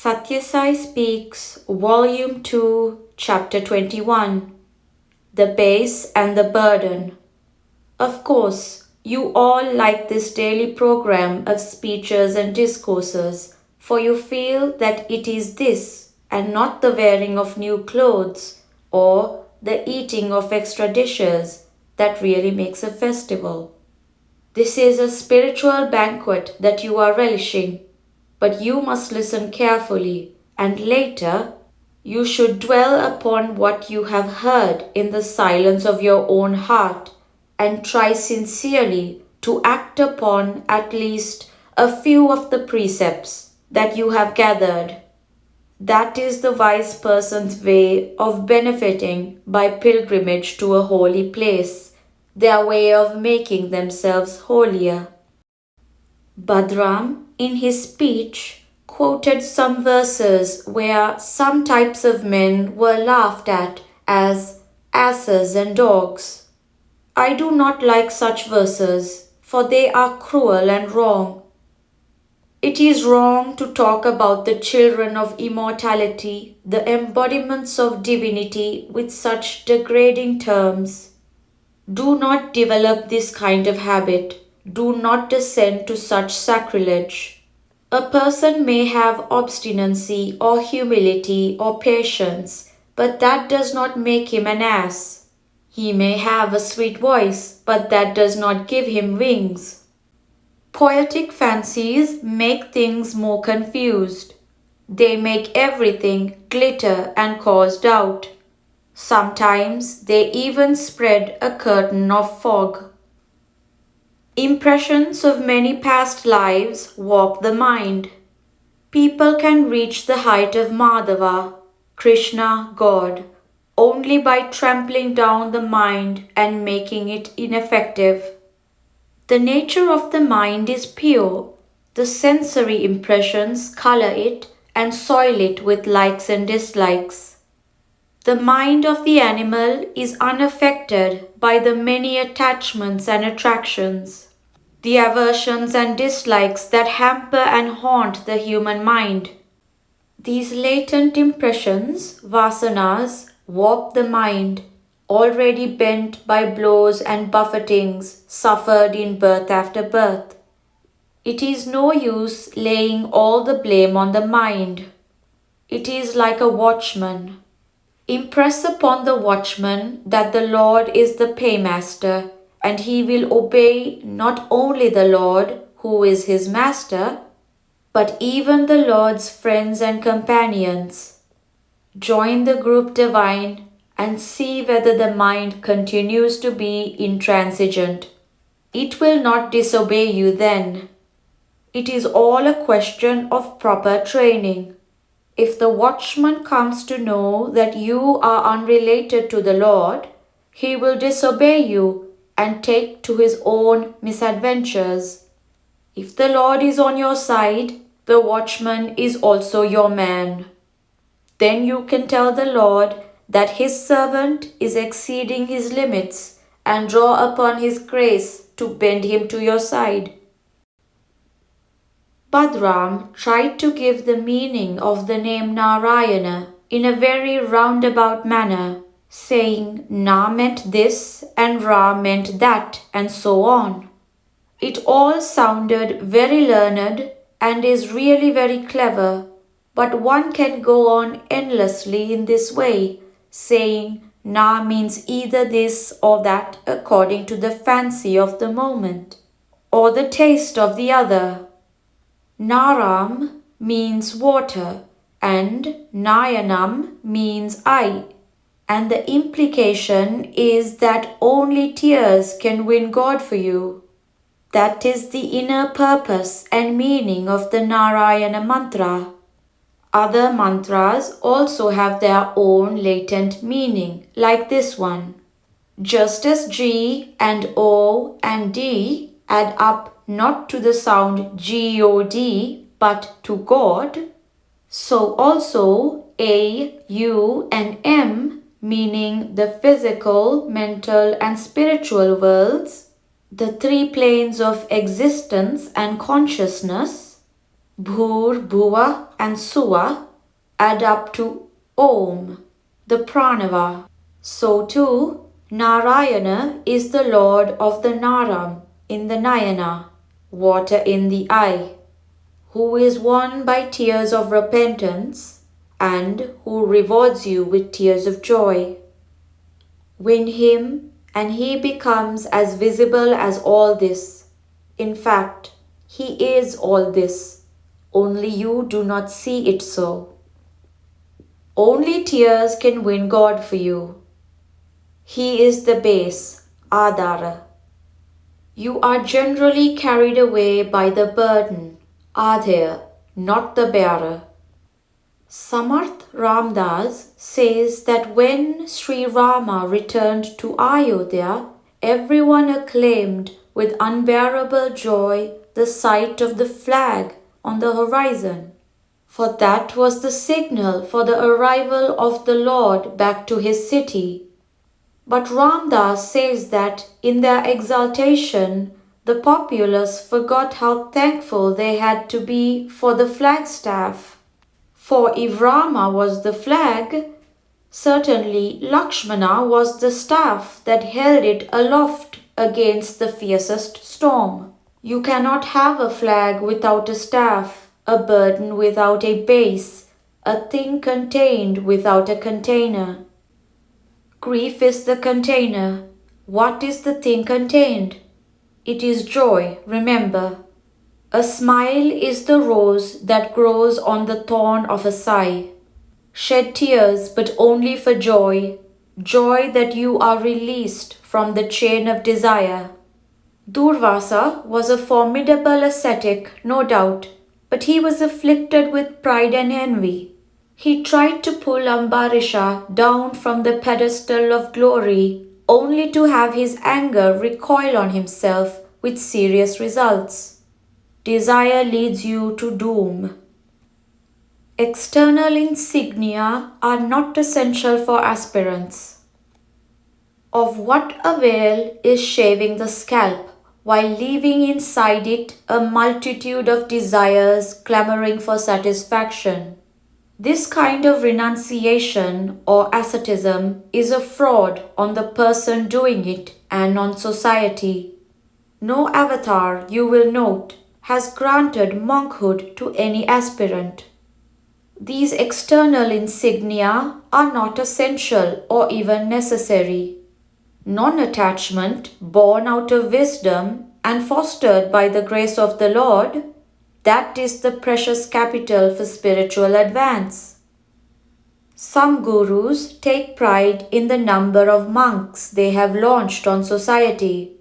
Sathya Sai Speaks, Volume 2, Chapter 21. The Base and the Burden. Of course, you all like this daily program of speeches and discourses, for you feel that it is this and not the wearing of new clothes or the eating of extra dishes that really makes a festival. This is a spiritual banquet that you are relishing. But you must listen carefully, and later you should dwell upon what you have heard in the silence of your own heart, and try sincerely to act upon at least a few of the precepts that you have gathered. That is the wise person's way of benefiting by pilgrimage to a holy place, their way of making themselves holier. Bhadram, in his speech, quoted some verses where some types of men were laughed at as asses and dogs. I do not like such verses, for they are cruel and wrong. It is wrong to talk about the children of immortality, the embodiments of divinity, with such degrading terms. Do not develop this kind of habit. Do not descend to such sacrilege. A person may have obstinacy or humility or patience, but that does not make him an ass. He may have a sweet voice, but that does not give him wings. Poetic fancies make things more confused. They make everything glitter and cause doubt. Sometimes they even spread a curtain of fog. Impressions of many past lives warp the mind. People can reach the height of Madhava, Krishna, God, only by trampling down the mind and making it ineffective. The nature of the mind is pure. The sensory impressions color it and soil it with likes and dislikes. The mind of the animal is unaffected by the many attachments and attractions, the aversions and dislikes that hamper and haunt the human mind. These latent impressions, vasanas, warp the mind, already bent by blows and buffetings suffered in birth after birth. It is no use laying all the blame on the mind. It is like a watchman. Impress upon the watchman that the Lord is the paymaster, and he will obey not only the Lord, who is his master, but even the Lord's friends and companions. Join the group divine and see whether the mind continues to be intransigent. It will not disobey you then. It is all a question of proper training. If the watchman comes to know that you are unrelated to the Lord, he will disobey you and take to his own misadventures. If the Lord is on your side, the watchman is also your man. Then you can tell the Lord that his servant is exceeding his limits and draw upon his grace to bend him to your side. Bhadram tried to give the meaning of the name Narayana in a very roundabout manner, saying Na meant this and Ra meant that, and so on. It all sounded very learned and is really very clever, but one can go on endlessly in this way, saying Na means either this or that according to the fancy of the moment, or the taste of the other. Naram means water and Nayanam means eye, and the implication is that only tears can win God for you. That is the inner purpose and meaning of the Narayana mantra. Other mantras also have their own latent meaning, like this one. Just as G and O and D add up not to the sound G-O-D but to God, so also A, U and M, meaning the physical, mental and spiritual worlds, the three planes of existence and consciousness, Bhur, Bhuva and Suva add up to Om, the Pranava. So too, Narayana is the Lord of the Naram in the Nayana, water in the eye, who is won by tears of repentance and who rewards you with tears of joy. Win him and he becomes as visible as all this. In fact, he is all this, only you do not see it so. Only tears can win God for you. He is the base, Adara. You are generally carried away by the burden, Adhya, not the bearer. Samarth Ramdas says that when Sri Rama returned to Ayodhya, everyone acclaimed with unbearable joy the sight of the flag on the horizon, for that was the signal for the arrival of the Lord back to his city. But Ramdas says that in their exultation, the populace forgot how thankful they had to be for the flagstaff. For if Rama was the flag, certainly Lakshmana was the staff that held it aloft against the fiercest storm. You cannot have a flag without a staff, a burden without a base, a thing contained without a container. Grief is the container. What is the thing contained? It is joy, remember. A smile is the rose that grows on the thorn of a sigh. Shed tears, but only for joy, joy that you are released from the chain of desire. Durvasa was a formidable ascetic, no doubt, but he was afflicted with pride and envy. He tried to pull Ambarisha down from the pedestal of glory, only to have his anger recoil on himself with serious results. Desire leads you to doom. External insignia are not essential for aspirants. Of what avail is shaving the scalp while leaving inside it a multitude of desires clamoring for satisfaction? This kind of renunciation or asceticism is a fraud on the person doing it and on society. No avatar, you will note, has granted monkhood to any aspirant. These external insignia are not essential or even necessary. Non-attachment, born out of wisdom and fostered by the grace of the Lord, that is the precious capital for spiritual advance. Some gurus take pride in the number of monks they have launched on society,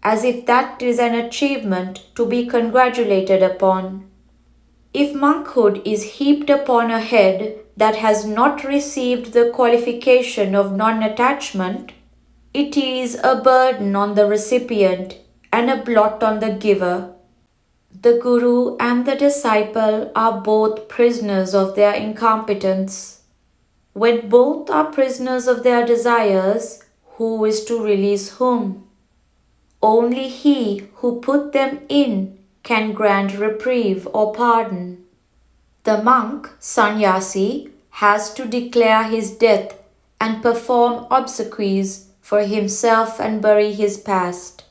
as if that is an achievement to be congratulated upon. If monkhood is heaped upon a head that has not received the qualification of non-attachment, it is a burden on the recipient and a blot on the giver. The guru and the disciple are both prisoners of their incompetence. When both are prisoners of their desires, who is to release whom? Only he who put them in can grant reprieve or pardon. The monk, sannyasi, has to declare his death and perform obsequies for himself and bury his past.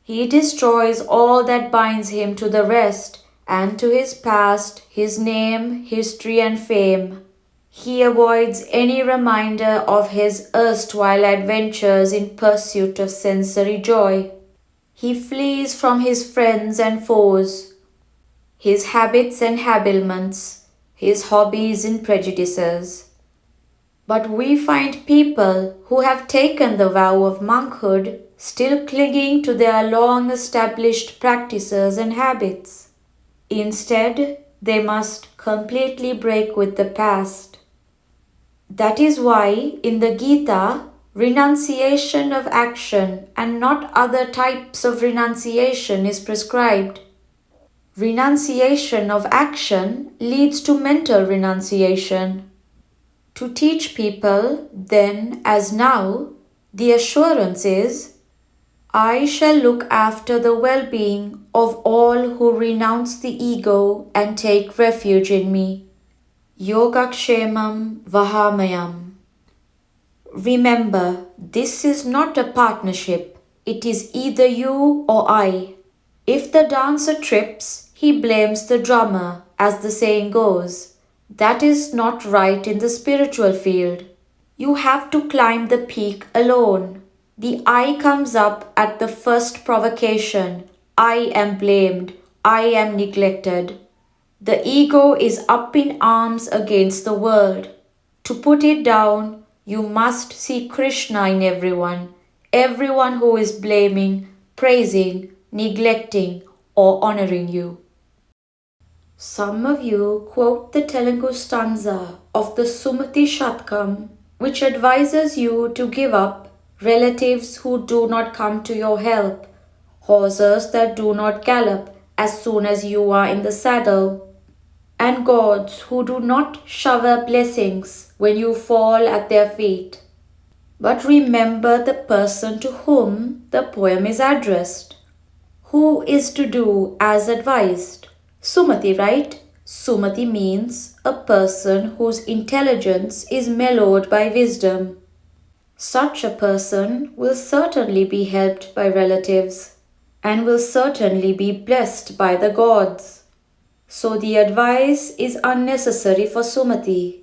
He destroys all that binds him to the rest and to his past, his name, history and fame. He avoids any reminder of his erstwhile adventures in pursuit of sensory joy. He flees from his friends and foes, his habits and habiliments, his hobbies and prejudices. But we find people who have taken the vow of monkhood still clinging to their long-established practices and habits. Instead, they must completely break with the past. That is why in the Gita, renunciation of action and not other types of renunciation is prescribed. Renunciation of action leads to mental renunciation. To teach people, then as now, the assurance is, I shall look after the well-being of all who renounce the ego and take refuge in me. Yogakshemam Vahamayam. Remember, this is not a partnership. It is either you or I. If the dancer trips, he blames the drummer, as the saying goes. That is not right in the spiritual field. You have to climb the peak alone. The I comes up at the first provocation. I am blamed. I am neglected. The ego is up in arms against the world. To put it down, you must see Krishna in everyone. Everyone who is blaming, praising, neglecting, or honoring you. Some of you quote the Telugu stanza of the Sumati Shatkam, which advises you to give up relatives who do not come to your help, horses that do not gallop as soon as you are in the saddle, and gods who do not shower blessings when you fall at their feet. But remember the person to whom the poem is addressed. Who is to do as advised? Sumati, right? Sumati means a person whose intelligence is mellowed by wisdom. Such a person will certainly be helped by relatives and will certainly be blessed by the gods. So the advice is unnecessary for Sumati.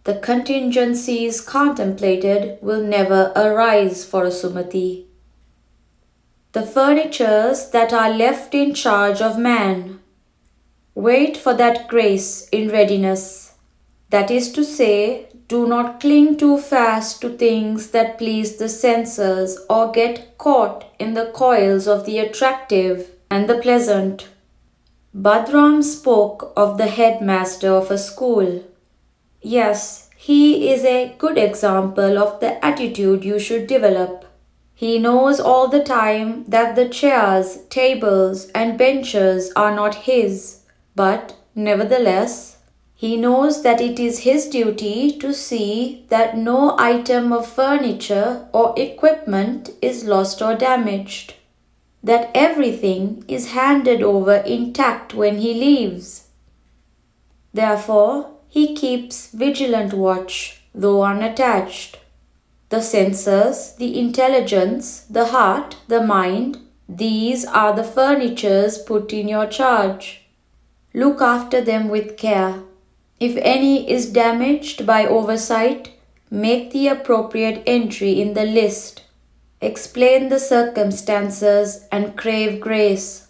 The contingencies contemplated will never arise for a Sumati. The furnitures that are left in charge of man. Wait for that grace in readiness. That is to say, do not cling too fast to things that please the senses or get caught in the coils of the attractive and the pleasant. Badram spoke of the headmaster of a school. Yes, he is a good example of the attitude you should develop. He knows all the time that the chairs, tables, and benches are not his, but nevertheless, he knows that it is his duty to see that no item of furniture or equipment is lost or damaged, that everything is handed over intact when he leaves. Therefore, he keeps vigilant watch, though unattached. The senses, the intelligence, the heart, the mind, these are the furnitures put in your charge. Look after them with care. If any is damaged by oversight, make the appropriate entry in the list. Explain the circumstances and crave grace.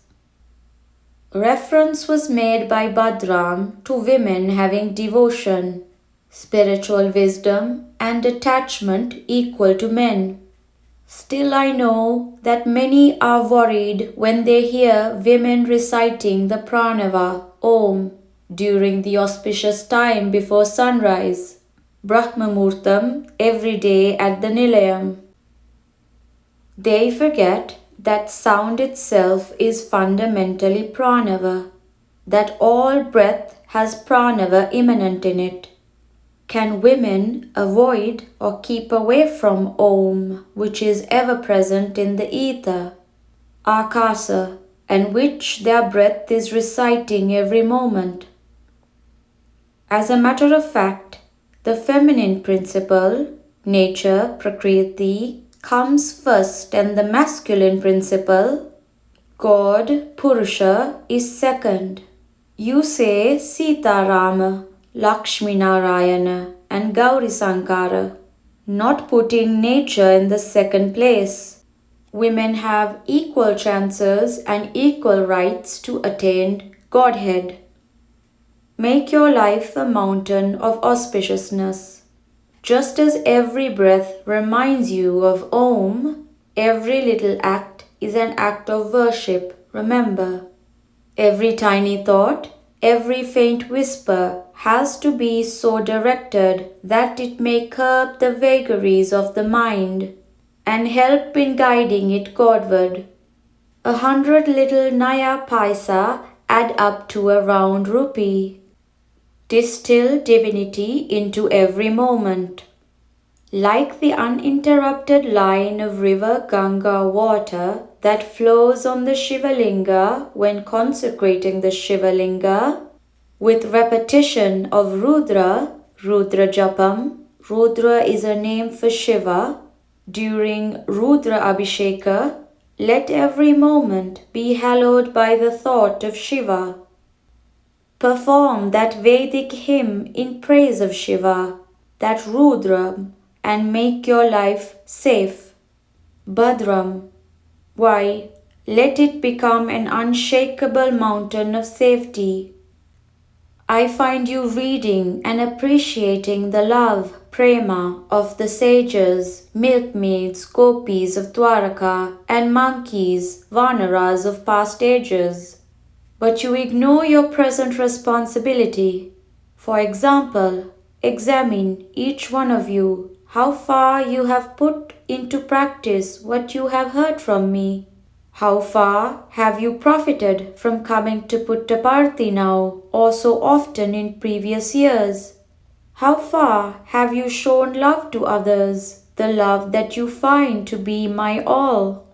Reference was made by Badram to women having devotion, spiritual wisdom, and attachment equal to men. Still, I know that many are worried when they hear women reciting the pranava, Om, during the auspicious time before sunrise, Brahmamurtam, every day at the Nilayam. They forget that sound itself is fundamentally pranava, that all breath has pranava immanent in it. Can women avoid or keep away from Om, which is ever present in the ether, Akasa, and which their breath is reciting every moment? As a matter of fact, the feminine principle, nature, Prakriti, comes first, and the masculine principle, God, Purusha, is second. You say Sita Rama, Lakshmi Narayana, and Gauri Sankara, not putting nature in the second place. Women have equal chances and equal rights to attain Godhead. Make your life a mountain of auspiciousness. Just as every breath reminds you of Om, every little act is an act of worship, remember. Every tiny thought, every faint whisper has to be so directed that it may curb the vagaries of the mind and help in guiding it Godward. 100 little Naya Paisa add up to a round rupee. Distill divinity into every moment. Like the uninterrupted line of river Ganga water, that flows on the Shivalinga when consecrating the Shivalinga with repetition of Rudra, Rudra Japam. Rudra is a name for Shiva. During Rudra Abhisheka, let every moment be hallowed by the thought of Shiva. Perform that Vedic hymn in praise of Shiva, that Rudram, and make your life safe. Bhadram. Why, let it become an unshakable mountain of safety. I find you reading and appreciating the love, prema, of the sages, milkmaids, gopis of Dwaraka, and monkeys, vanaras of past ages. But you ignore your present responsibility. For example, examine each one of you how far you have put into practice what you have heard from me. How far have you profited from coming to Puttaparthi now or so often in previous years? How far have you shown love to others, the love that you find to be my all?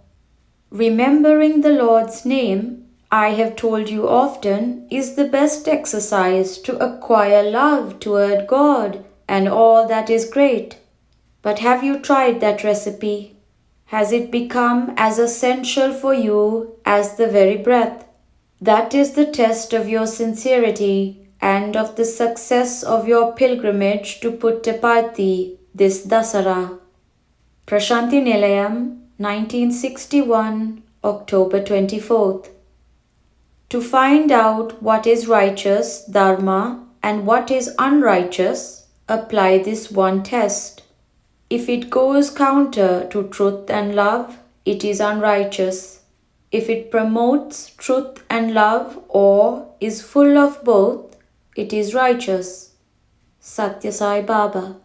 Remembering the Lord's name, I have told you often, is the best exercise to acquire love toward God and all that is great. But have you tried that recipe? Has it become as essential for you as the very breath? That is the test of your sincerity and of the success of your pilgrimage to Puttaparthi this Dasara. Prashanti Nilayam, 1961, October 24th. To find out what is righteous, dharma, and what is unrighteous, apply this one test. If it goes counter to truth and love, it is unrighteous. If it promotes truth and love or is full of both, it is righteous. Sathya Sai Baba.